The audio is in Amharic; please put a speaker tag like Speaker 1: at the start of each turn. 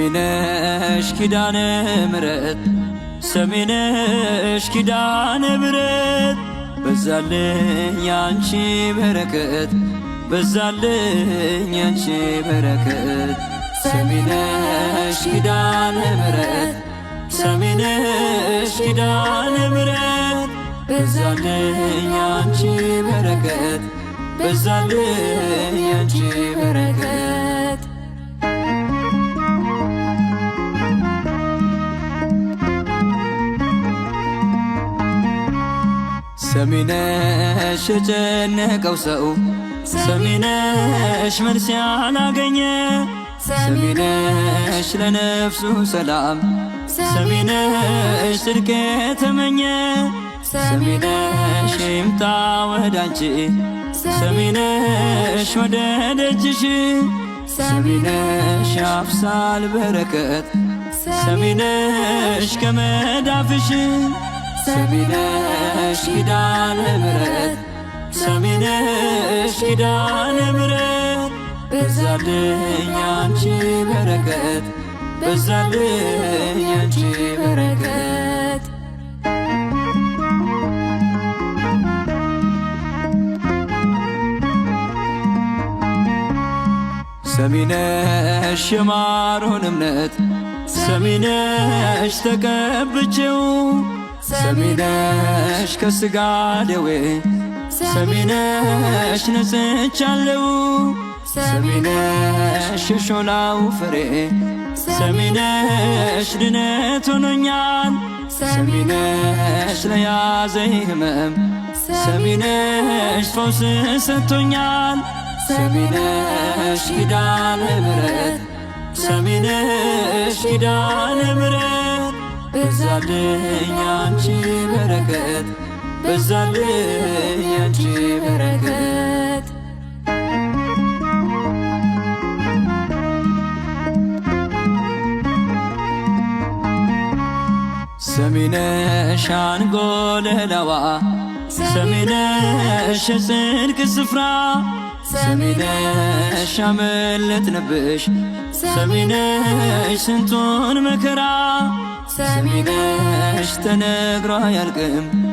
Speaker 1: ሰሚነሽ ኪዳነ ምሕረት ሰሚነሽ ኪዳነ ምሕረት በዛልኝ ያንቺ በረከት በዛልኝ ያንቺ በረከት ሰሚነሽ ኪዳነ ምሕረት ሰሚነሽ ኪዳነ ምሕረት በዛልኝ ያንቺ በረከት በዛልኝ ያንቺ በረከት ሰሚነሽ የጨነቀው ሰው ሰሚነሽ መልስ ያላገኘ ሰሚነሽ ለነፍሱ ሰላም ሰሚነሽ ጽድቅ የተመኘ ሰሚነሽ ይምጣ ወዳንቺ ሰሚነሽ ወደ ደጅሽ ሰሚነሽ ያፍሳል በረከት ሰሚነሽ ከመዳፍሽ ሰሚነሽ ኪዳነ ምሕረት ሰሚነሽ ኪዳነ ምሕረት በዛልኝ ያንቺ በረከት በዛልኝ ያንቺ በረከት ሰሚነሽ የማሮን እምነት ሰሚነሽ ተቀብቼው ሰሚነሽ ከሥጋ ደዌ ሰሚነሽ ነጽቻለሁ ሰሚነሽ የሾላው ፍሬ ሰሚነሽ ድነት ሆኖኛል ሰሚነሽ ለያዘኝ ሕመም ሰሚነሽ ፈውስ ሰጥቶኛል ሰሚነሽ ኪዳነ ምሕረት ሰሚነሽ ኪዳነ ምሕረት በዛልኝ ያንቺ በረከት በዛልኝ ያንቺ በረከት ሰሚነሽ አንጎለላዋ ሰሚነሽ የጽድቅ ስፍራ ሰሚነሽ አመለጥንብሽ ሰሚነሽ ስንቱን መከራ ሰሚነሽ ተነግሮ አያልቅም